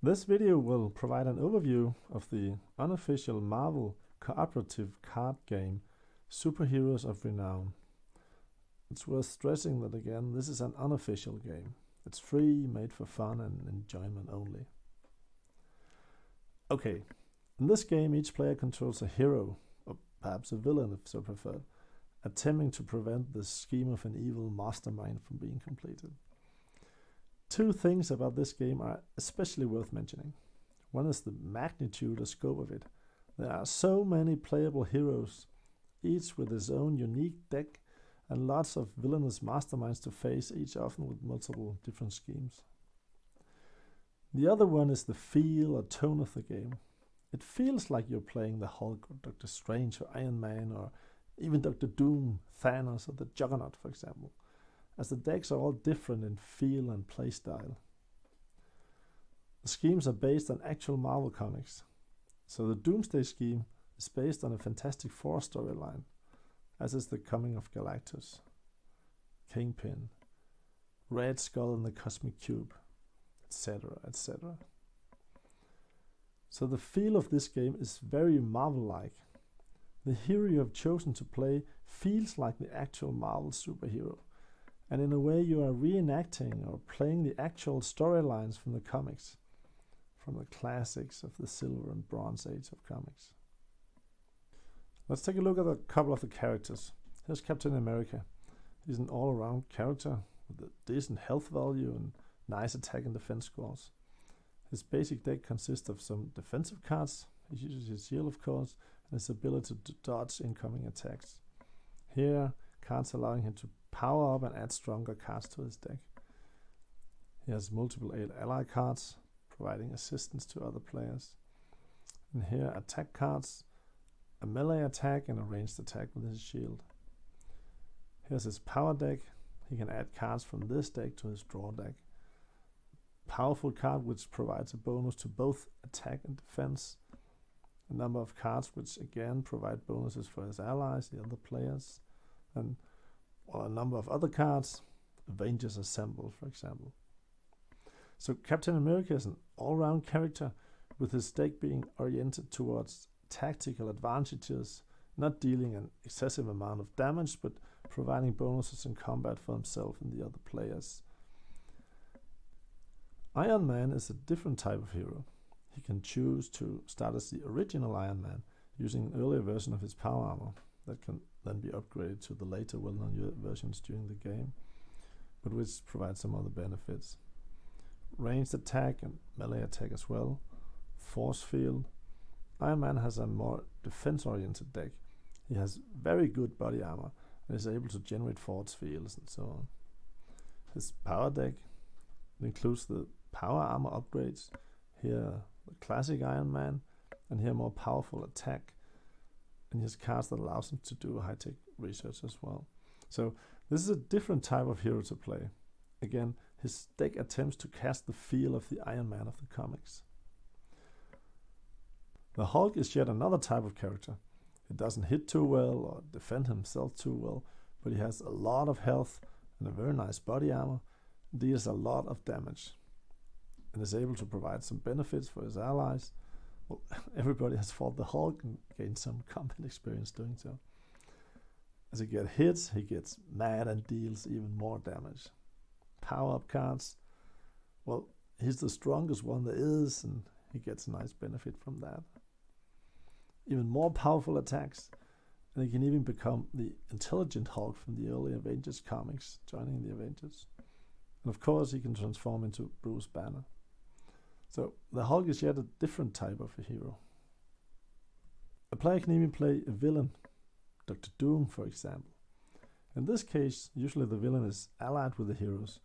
This video will provide an overview of the unofficial Marvel cooperative card game Superheroes of Renown. It's worth stressing that again, this is an unofficial game. It's free, made for fun and enjoyment only. Okay, in this game each player controls a hero, or perhaps a villain if so preferred, attempting to prevent the scheme of an evil mastermind from being completed. Two things about this game are especially worth mentioning. One is the magnitude or scope of it. There are so many playable heroes, each with his own unique deck, and lots of villainous masterminds to face, each often with multiple different schemes. The other one is the feel or tone of the game. It feels like you're playing the Hulk or Doctor Strange or Ironman or even Dr. Doom, Thanos or the Juggernaut, for example, as the decks are all different in feel and play style. The schemes are based on actual Marvel comics. So the Doomsday scheme is based on a Fantastic Four storyline, as is the Coming of Galactus, Kingpin, Red Skull and the Cosmic Cube, etc., etc. So the feel of this game is very Marvel-like. The hero you have chosen to play feels like the actual Marvel superhero, and in a way you are reenacting or playing the actual storylines from the comics, from the classics of the Silver and Bronze Age of comics. Let's take a look at a couple of the characters. Here's Captain America. He's an all-around character with a decent health value and nice attack and defense scores. His basic deck consists of some defensive cards. He uses his shield, of course, and his ability to dodge incoming attacks. Here, cards allowing him to power up and add stronger cards to his deck. He has multiple ally cards, providing assistance to other players. And here, attack cards, a melee attack and a ranged attack with his shield. Here's his power deck. He can add cards from this deck to his draw deck. Powerful card which provides a bonus to both attack and defense. A number of cards which again provide bonuses for his allies, the other players. And a number of other cards, Avengers Assemble, for example. So Captain America is an all-round character, with his deck being oriented towards tactical advantages, not dealing an excessive amount of damage, but providing bonuses in combat for himself and the other players. Iron Man is a different type of hero. He can choose to start as the original Iron Man, using an earlier version of his power armor that can then be upgraded to the later well-known versions during the game, but which provides some other benefits. Ranged attack and melee attack as well. Force field. Iron Man has a more defense-oriented deck. He has very good body armor and is able to generate force fields and so on. His power deck includes the power armor upgrades. Here the classic Iron Man, and here more powerful attack. And he has cards that allows him to do high-tech research as well. So this is a different type of hero to play. Again, his deck attempts to cast the feel of the Iron Man of the comics. The Hulk is yet another type of character. He doesn't hit too well or defend himself too well, but he has a lot of health and a very nice body armor, and deals a lot of damage, and is able to provide some benefits for his allies. Well, everybody has fought the Hulk and gained some combat experience doing so. As he gets hit, he gets mad and deals even more damage. Power-up cards, well, he's the strongest one there is, and he gets a nice benefit from that. Even more powerful attacks, and he can even become the intelligent Hulk from the early Avengers comics, joining the Avengers. And of course, he can transform into Bruce Banner. So the Hulk is yet a different type of a hero. A player can even play a villain, Dr. Doom, for example. In this case, usually the villain is allied with the heroes,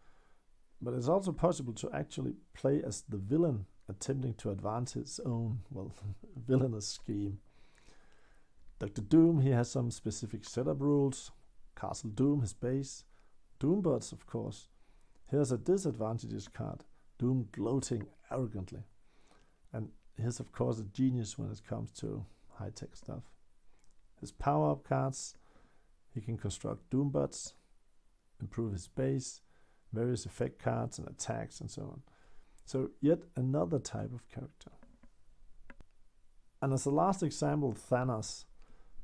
but it's also possible to actually play as the villain attempting to advance his own, well, villainous scheme. Dr. Doom, he has some specific setup rules. Castle Doom, his base. Doombots, of course. Here's a disadvantages card, Doom gloating arrogantly. And he's of course a genius when it comes to high-tech stuff. His power-up cards, he can construct Doombots, improve his base, various effect cards and attacks and so on. So yet another type of character. And as the last example, Thanos.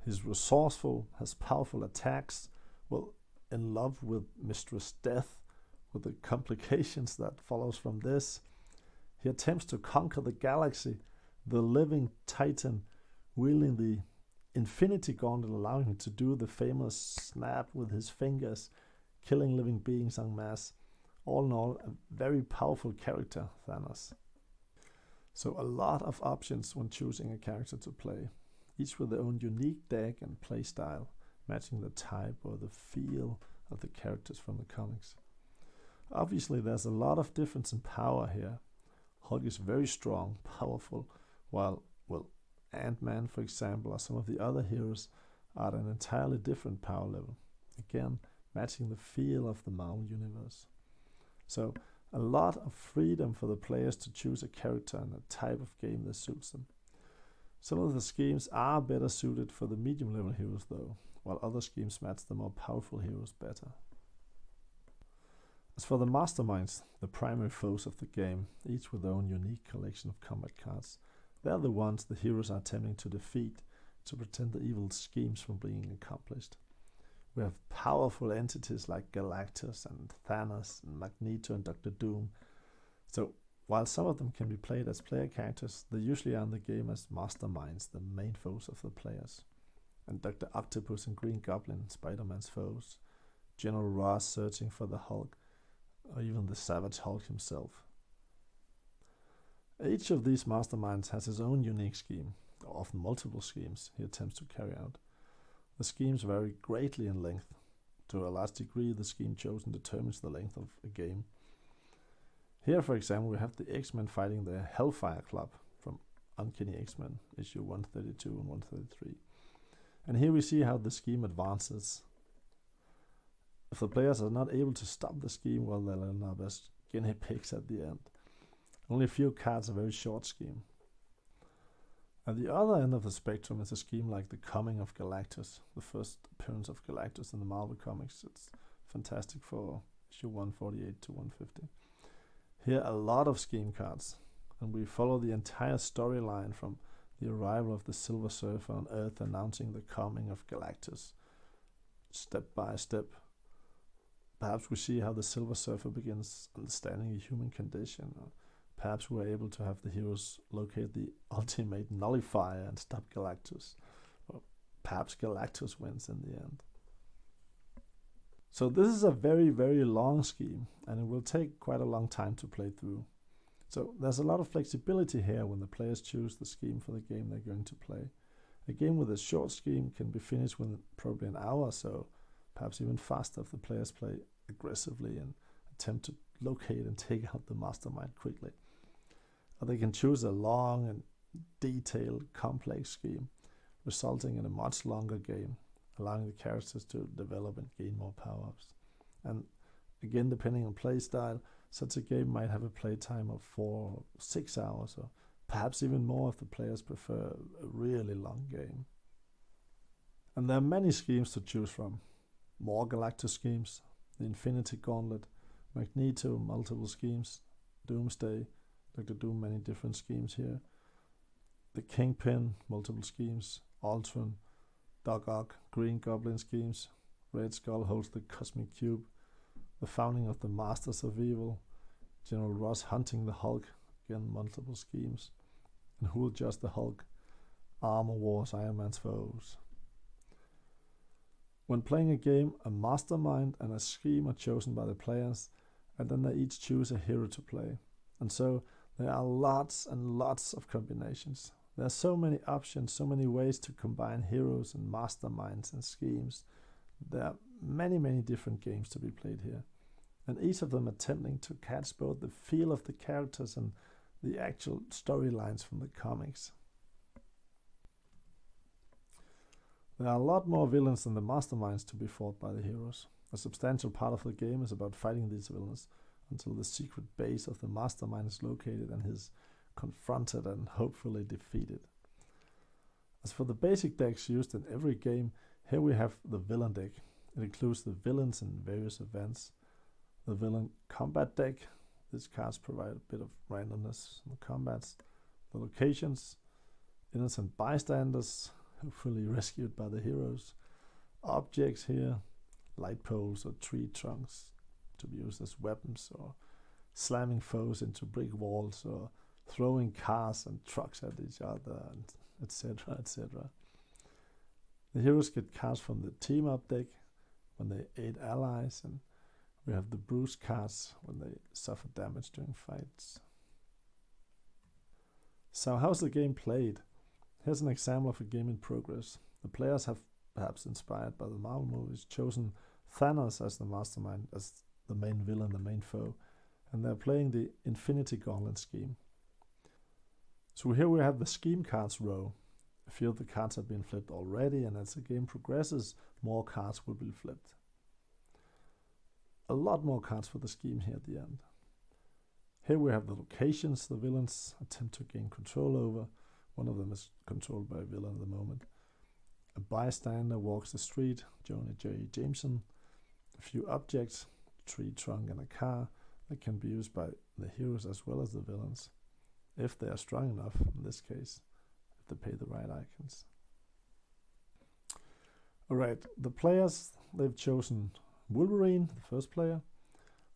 He's resourceful, has powerful attacks, well, in love with Mistress Death, with the complications that follows from this. He attempts to conquer the galaxy, the living titan, wielding the Infinity Gauntlet, allowing him to do the famous snap with his fingers, killing living beings en masse. All in all, a very powerful character, Thanos. So a lot of options when choosing a character to play, each with their own unique deck and playstyle, matching the type or the feel of the characters from the comics. Obviously, there's a lot of difference in power here. Hulk is very strong, powerful, while, well, Ant-Man, for example, or some of the other heroes are at an entirely different power level. Again, matching the feel of the Marvel Universe. So, a lot of freedom for the players to choose a character and a type of game that suits them. Some of the schemes are better suited for the medium level heroes though, while other schemes match the more powerful heroes better. As for the Masterminds, the primary foes of the game, each with their own unique collection of combat cards, they're the ones the heroes are attempting to defeat to prevent the evil schemes from being accomplished. We have powerful entities like Galactus and Thanos and Magneto and Doctor Doom. So while some of them can be played as player characters, they usually are in the game as Masterminds, the main foes of the players. And Dr. Octopus and Green Goblin, Spider-Man's foes, General Ross searching for the Hulk, or even the Savage Hulk himself. Each of these Masterminds has his own unique scheme, or often multiple schemes he attempts to carry out. The schemes vary greatly in length. To a large degree, the scheme chosen determines the length of a game. Here, for example, we have the X-Men fighting the Hellfire Club from Uncanny X-Men, issue 132 and 133. And here we see how the scheme advances. If the players are not able to stop the scheme, well, they'll end up as guinea pigs at the end. Only a few cards, a very short scheme. At the other end of the spectrum is a scheme like the Coming of Galactus, the first appearance of Galactus in the Marvel Comics. It's fantastic for issue 148 to 150. Here a lot of scheme cards, and we follow the entire storyline from the arrival of the Silver Surfer on Earth announcing the coming of Galactus, step by step. Perhaps we see how the Silver Surfer begins understanding the human condition, or perhaps we're able to have the heroes locate the ultimate nullifier and stop Galactus, or perhaps Galactus wins in the end. So this is a very, very long scheme, and it will take quite a long time to play through. So there's a lot of flexibility here when the players choose the scheme for the game they're going to play. A game with a short scheme can be finished within probably an hour or so, perhaps even faster if the players play aggressively and attempt to locate and take out the mastermind quickly. Or they can choose a long and detailed, complex scheme, resulting in a much longer game, allowing the characters to develop and gain more power-ups. And again, depending on play style, such a game might have a play time of 4 or 6 hours, or perhaps even more if the players prefer a really long game. And there are many schemes to choose from. More Galactus schemes, the Infinity Gauntlet, Magneto, multiple schemes, Doomsday, Dr. Doom, many different schemes here. The Kingpin, multiple schemes, Ultron, Doc Ock, Green Goblin schemes, Red Skull holds the Cosmic Cube, the founding of the Masters of Evil, General Ross hunting the Hulk, again multiple schemes, and who will judge the Hulk, Armor Wars, Iron Man's foes. When playing a game, a mastermind and a scheme are chosen by the players, and then they each choose a hero to play. And so there are lots and lots of combinations. There are so many options, so many ways to combine heroes and masterminds and schemes. There are many, many different games to be played here, and each of them attempting to catch both the feel of the characters and the actual storylines from the comics. There are a lot more villains than the masterminds to be fought by the heroes. A substantial part of the game is about fighting these villains until the secret base of the mastermind is located and is confronted and hopefully defeated. As for the basic decks used in every game, here we have the villain deck. It includes the villains in various events, the villain combat deck, These cards provide a bit of randomness in the combats. The locations, innocent bystanders, hopefully rescued by the heroes. Objects here, light poles or tree trunks to be used as weapons, or slamming foes into brick walls, or throwing cars and trucks at each other, and etc. etc. The heroes get cards from the team up deck when they aid allies, and we have the bruise cards when they suffer damage during fights. So how's the game played? Here's an example of a game in progress. The players have, perhaps inspired by the Marvel movies, chosen Thanos as the mastermind, as the main villain, the main foe, and they're playing the Infinity Gauntlet scheme. So here we have the scheme cards row. A few of the cards have been flipped already, and as the game progresses, more cards will be flipped. A lot more cards for the scheme here at the end. Here we have the locations the villains attempt to gain control over. One of them is controlled by a villain at the moment. A bystander walks the street, Jonah J. Jameson. A few objects, a tree trunk and a car, that can be used by the heroes as well as the villains, if they are strong enough, in this case, if they pay the right icons. Alright, the players, they've chosen Wolverine, the first player.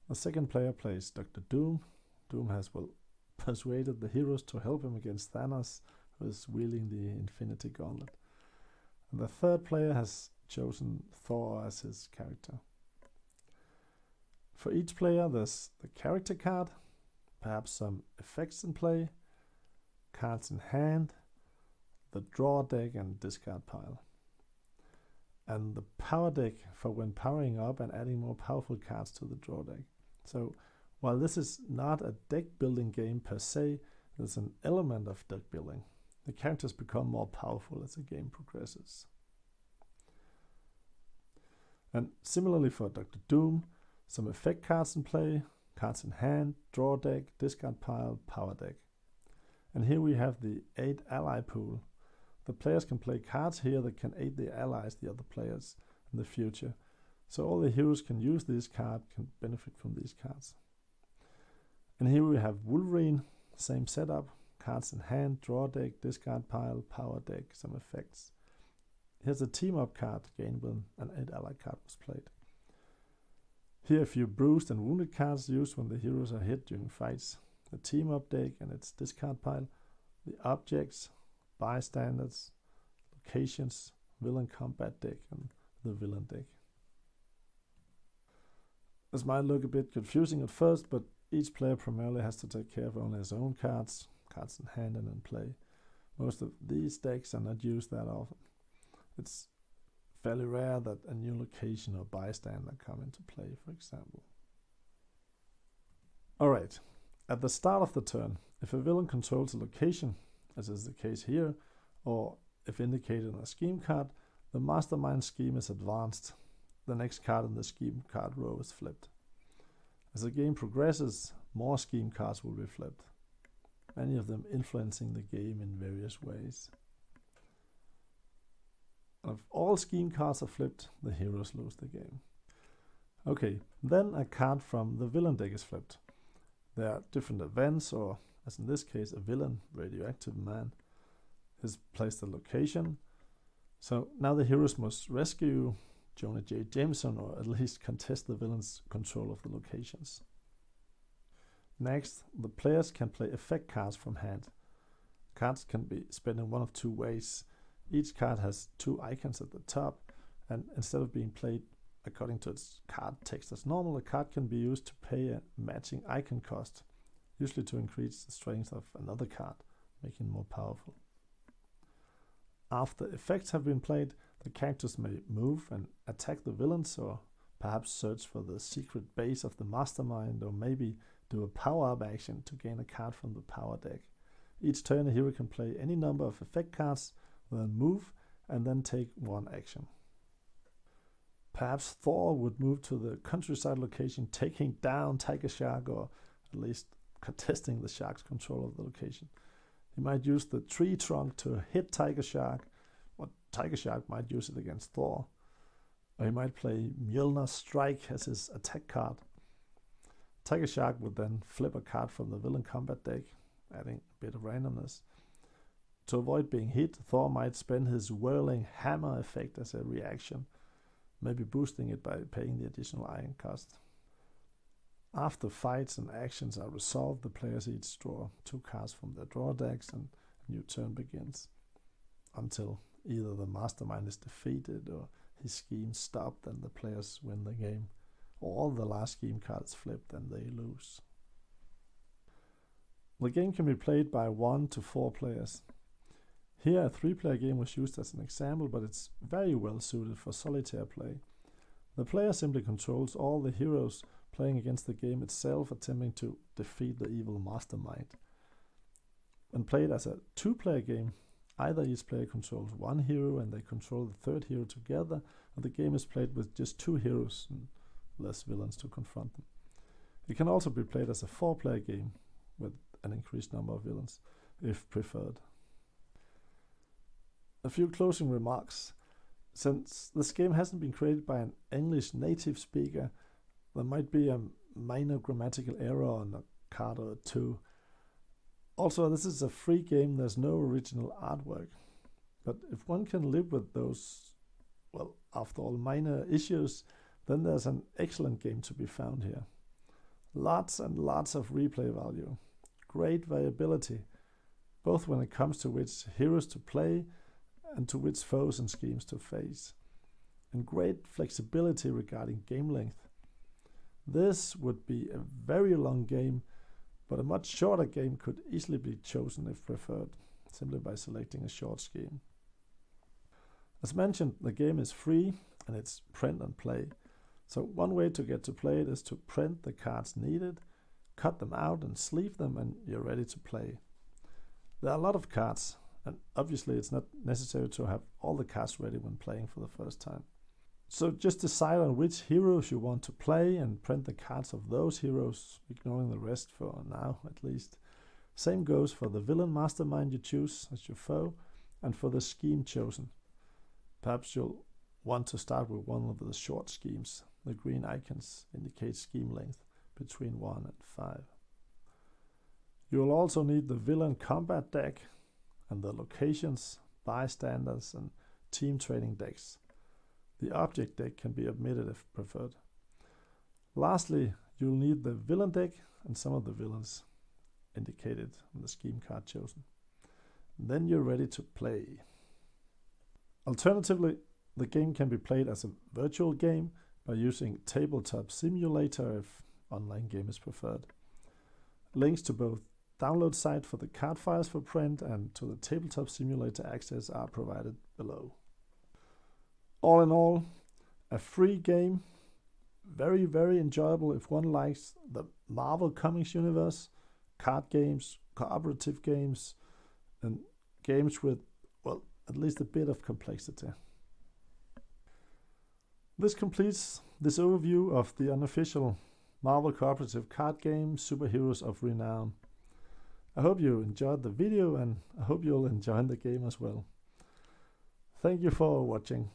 The second player plays Dr. Doom. Doom has, persuaded the heroes to help him against Thanos, who is wielding the Infinity Gauntlet. And the third player has chosen Thor as his character. For each player, there's the character card, perhaps some effects in play, cards in hand, the draw deck and discard pile, and the power deck for when powering up and adding more powerful cards to the draw deck. So while this is not a deck building game per se, there's an element of deck building. The characters become more powerful as the game progresses. And similarly for Dr. Doom, some effect cards in play, cards in hand, draw deck, discard pile, power deck. And here we have the aid ally pool. The players can play cards here that can aid the allies, the other players, in the future. So all the heroes can use this card, can benefit from these cards. And here we have Wolverine, same setup, cards in hand, draw deck, discard pile, power deck, some effects. Here's a team up card gained when an aid ally card was played. Here a few bruised and wounded cards used when the heroes are hit during fights. The team up deck and its discard pile, the objects, bystanders, locations, villain combat deck, and the villain deck. This might look a bit confusing at first, but each player primarily has to take care of only his own cards, cards in hand and in play. Most of these decks are not used that often. It's fairly rare that a new location or bystander come into play, for example. Alright, at the start of the turn, if a villain controls a location, as is the case here, or if indicated on a scheme card, the Mastermind scheme is advanced. The next card in the scheme card row is flipped. As the game progresses, more scheme cards will be flipped, many of them influencing the game in various ways. And if all scheme cards are flipped, the heroes lose the game. Okay, then a card from the villain deck is flipped. There are different events, or as in this case, a villain, Radioactive Man, is placed at location. So now the heroes must rescue Jonah J. Jameson, or at least contest the villain's control of the locations. Next, the players can play effect cards from hand. Cards can be spent in one of two ways. Each card has two icons at the top, and instead of being played according to its card text as normal, a card can be used to pay a matching icon cost, usually to increase the strength of another card, making it more powerful. After effects have been played, the characters may move and attack the villains, or perhaps search for the secret base of the Mastermind, or maybe do a power-up action to gain a card from the power deck. Each turn a hero can play any number of effect cards, then move, and then take one action. Perhaps Thor would move to the countryside location, taking down Tiger Shark, or at least contesting the shark's control of the location. He might use the tree trunk to hit Tiger Shark, or Tiger Shark might use it against Thor. Or he might play Mjolnir Strike as his attack card. Tiger Shark would then flip a card from the villain combat deck, adding a bit of randomness. To avoid being hit, Thor might spend his whirling hammer effect as a reaction, maybe boosting it by paying the additional iron cost. After fights and actions are resolved, the players each draw 2 cards from their draw decks and a new turn begins, until either the Mastermind is defeated or his scheme stopped and the players win the game, or all the last scheme cards flipped and they lose. The game can be played by 1 to 4 players. Here a 3-player game was used as an example, but it's very well suited for solitaire play. The player simply controls all the heroes playing against the game itself, attempting to defeat the evil Mastermind. When played as a 2-player game, either each player controls 1 hero and they control the 3rd hero together, or the game is played with just 2 heroes and less villains to confront them. It can also be played as a 4-player game with an increased number of villains, if preferred. A few closing remarks. Since this game hasn't been created by an English native speaker, there might be a minor grammatical error on a card or 2. Also, this is a free game, there's no original artwork. But if one can live with those, well, after all, minor issues, then there's an excellent game to be found here. Lots and lots of replay value. Great variability, both when it comes to which heroes to play and to which foes and schemes to face. And great flexibility regarding game length. This would be a very long game, but a much shorter game could easily be chosen if preferred, simply by selecting a short scheme. As mentioned, the game is free and it's print and play. So one way to get to play it is to print the cards needed, cut them out and sleeve them, and you're ready to play. There are a lot of cards, and obviously it's not necessary to have all the cards ready when playing for the first time. So just decide on which heroes you want to play and print the cards of those heroes, ignoring the rest for now at least. Same goes for the villain Mastermind you choose as your foe and for the scheme chosen. Perhaps you'll want to start with one of the short schemes. The green icons indicate scheme length between 1 and 5. You'll also need the villain combat deck and the locations, bystanders and team training decks. The object deck can be omitted if preferred. Lastly, you'll need the villain deck and some of the villains indicated on the scheme card chosen. Then you're ready to play. Alternatively, the game can be played as a virtual game by using Tabletop Simulator if online game is preferred. Links to both download site for the card files for print and to the Tabletop Simulator access are provided below. All in all, a free game, very, very enjoyable if one likes the Marvel Comics universe, card games, cooperative games, and games with, well, at least a bit of complexity. This completes this overview of the unofficial Marvel Cooperative card game, Superheroes of Renown. I hope you enjoyed the video and I hope you'll enjoy the game as well. Thank you for watching.